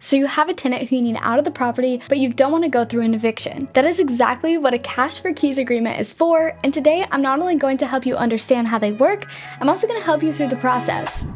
So you have a tenant who you need out of the property, but you don't want to go through an eviction. That is exactly what a cash for keys agreement is for, and today I'm not only going to help you understand how they work, I'm also going to help you through the process.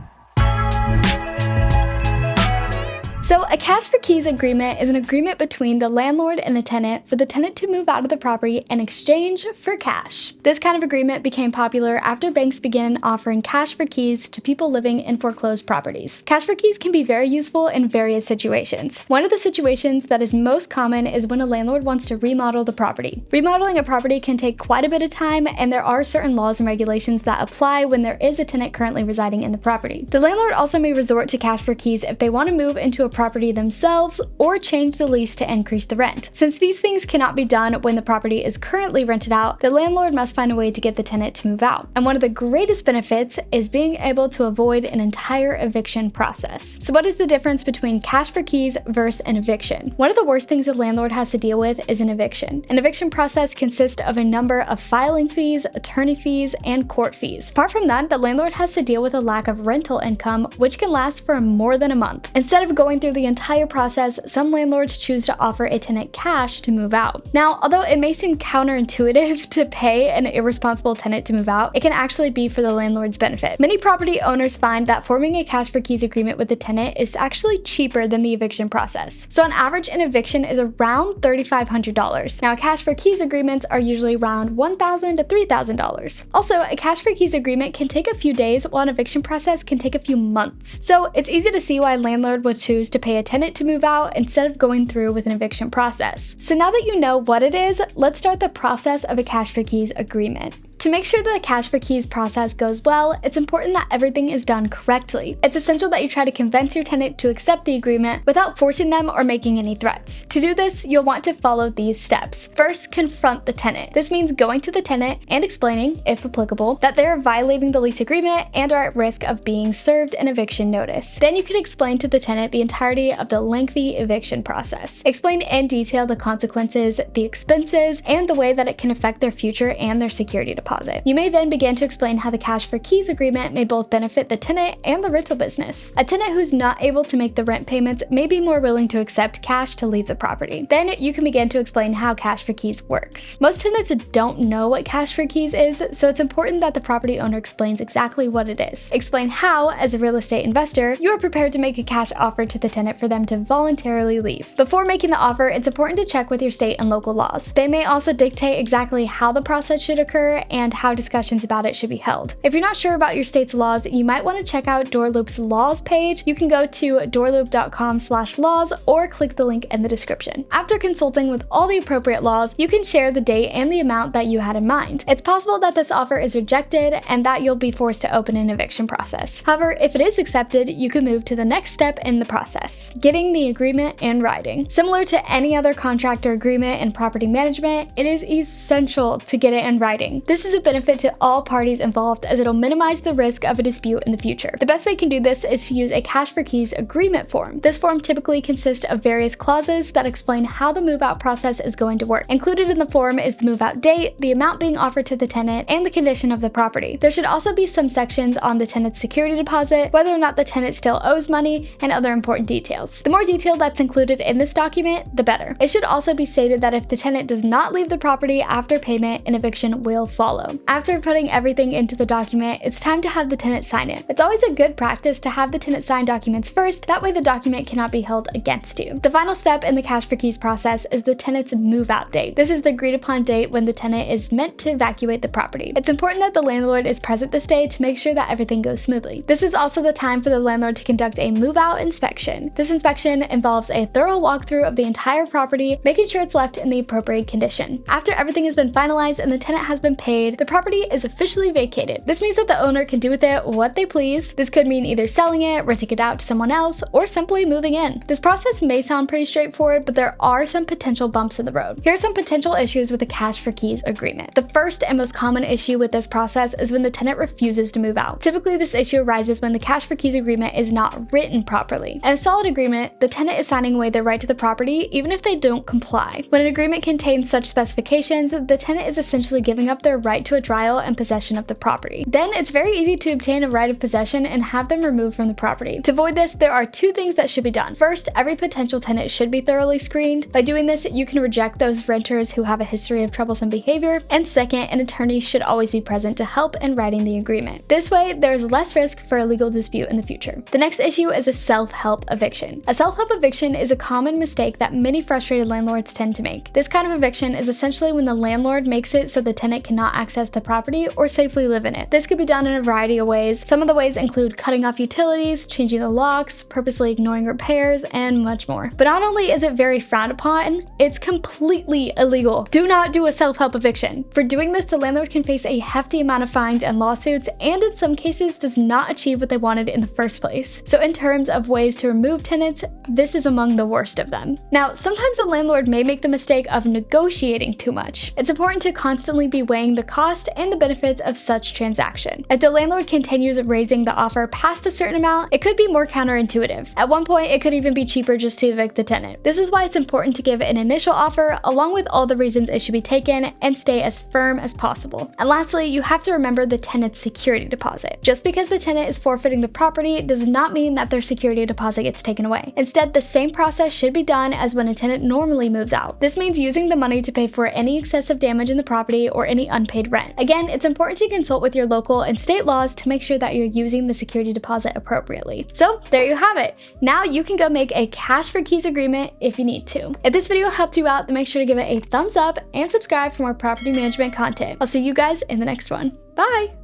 So a cash for keys agreement is an agreement between the landlord and the tenant for the tenant to move out of the property in exchange for cash. This kind of agreement became popular after banks began offering cash for keys to people living in foreclosed properties. Cash for keys can be very useful in various situations. One of the situations that is most common is when a landlord wants to remodel the property. Remodeling a property can take quite a bit of time, and there are certain laws and regulations that apply when there is a tenant currently residing in the property. The landlord also may resort to cash for keys if they want to move into a property themselves or change the lease to increase the rent. Since these things cannot be done when the property is currently rented out, the landlord must find a way to get the tenant to move out. And one of the greatest benefits is being able to avoid an entire eviction process. So what is the difference between cash for keys versus an eviction? One of the worst things a landlord has to deal with is an eviction. An eviction process consists of a number of filing fees, attorney fees, and court fees. Apart from that, the landlord has to deal with a lack of rental income, which can last for more than a month. Instead of going through the entire process, some landlords choose to offer a tenant cash to move out. Now, although it may seem counterintuitive to pay an irresponsible tenant to move out, it can actually be for the landlord's benefit. Many property owners find that forming a cash for keys agreement with the tenant is actually cheaper than the eviction process. So on average, an eviction is around $3,500. Now, cash for keys agreements are usually around $1,000 to $3,000. Also, a cash for keys agreement can take a few days, while an eviction process can take a few months. So it's easy to see why a landlord would choose to pay a tenant to move out instead of going through with an eviction process. So now that you know what it is, let's start the process of a cash for keys agreement. To make sure that the cash for keys process goes well, it's important that everything is done correctly. It's essential that you try to convince your tenant to accept the agreement without forcing them or making any threats. To do this, you'll want to follow these steps. First, confront the tenant. This means going to the tenant and explaining, if applicable, that they are violating the lease agreement and are at risk of being served an eviction notice. Then you can explain to the tenant the entirety of the lengthy eviction process. Explain in detail the consequences, the expenses, and the way that it can affect their future and their security deposit. You may then begin to explain how the cash for keys agreement may both benefit the tenant and the rental business. A tenant who's not able to make the rent payments may be more willing to accept cash to leave the property. Then you can begin to explain how cash for keys works. Most tenants don't know what cash for keys is, so it's important that the property owner explains exactly what it is. Explain how, as a real estate investor, you are prepared to make a cash offer to the tenant for them to voluntarily leave. Before making the offer, it's important to check with your state and local laws. They may also dictate exactly how the process should occur and how discussions about it should be held. If you're not sure about your state's laws, you might want to check out DoorLoop's laws page. You can go to doorloop.com/laws or click the link in the description. After consulting with all the appropriate laws, you can share the date and the amount that you had in mind. It's possible that this offer is rejected and that you'll be forced to open an eviction process. However, if it is accepted, you can move to the next step in the process, getting the agreement in writing. Similar to any other contract or agreement in property management, it is essential to get it in writing. This is a benefit to all parties involved, as it'll minimize the risk of a dispute in the future. The best way you can do this is to use a cash for keys agreement form. This form typically consists of various clauses that explain how the move-out process is going to work. Included in the form is the move-out date, the amount being offered to the tenant, and the condition of the property. There should also be some sections on the tenant's security deposit, whether or not the tenant still owes money, and other important details. The more detail that's included in this document, the better. It should also be stated that if the tenant does not leave the property after payment, an eviction will follow. After putting everything into the document, it's time to have the tenant sign it. It's always a good practice to have the tenant sign documents first, that way the document cannot be held against you. The final step in the cash for keys process is the tenant's move-out date. This is the agreed upon date when the tenant is meant to evacuate the property. It's important that the landlord is present this day to make sure that everything goes smoothly. This is also the time for the landlord to conduct a move-out inspection. This inspection involves a thorough walkthrough of the entire property, making sure it's left in the appropriate condition. After everything has been finalized and the tenant has been paid, the property is officially vacated. This means that the owner can do with it what they please. This could mean either selling it, renting it out to someone else, or simply moving in. This process may sound pretty straightforward, but there are some potential bumps in the road. Here are some potential issues with the cash for keys agreement. The first and most common issue with this process is when the tenant refuses to move out. Typically, this issue arises when the cash for keys agreement is not written properly. In a solid agreement, the tenant is signing away their right to the property even if they don't comply. When an agreement contains such specifications, the tenant is essentially giving up their right right to a trial and possession of the property. Then it's very easy to obtain a right of possession and have them removed from the property. To avoid this, there are two things that should be done. First, every potential tenant should be thoroughly screened. By doing this, you can reject those renters who have a history of troublesome behavior. And second, an attorney should always be present to help in writing the agreement. This way, there is less risk for a legal dispute in the future. The next issue is a self-help eviction. A self-help eviction is a common mistake that many frustrated landlords tend to make. This kind of eviction is essentially when the landlord makes it so the tenant cannot access the property or safely live in it. This could be done in a variety of ways. Some of the ways include cutting off utilities, changing the locks, purposely ignoring repairs, and much more. But not only is it very frowned upon, it's completely illegal. Do not do a self-help eviction. For doing this, the landlord can face a hefty amount of fines and lawsuits, and in some cases does not achieve what they wanted in the first place. So in terms of ways to remove tenants, this is among the worst of them. Now, sometimes a landlord may make the mistake of negotiating too much. It's important to constantly be weighing the cost and the benefits of such transaction. If the landlord continues raising the offer past a certain amount, it could be more counterintuitive. At one point, it could even be cheaper just to evict the tenant. This is why it's important to give an initial offer along with all the reasons it should be taken and stay as firm as possible. And lastly, you have to remember the tenant's security deposit. Just because the tenant is forfeiting the property does not mean that their security deposit gets taken away. Instead, the same process should be done as when a tenant normally moves out. This means using the money to pay for any excessive damage in the property or any unpaid rent. Again, it's important to consult with your local and state laws to make sure that you're using the security deposit appropriately. So there you have it. Now you can go make a cash for keys agreement if you need to. If this video helped you out, then make sure to give it a thumbs up and subscribe for more property management content. I'll see you guys in the next one. Bye!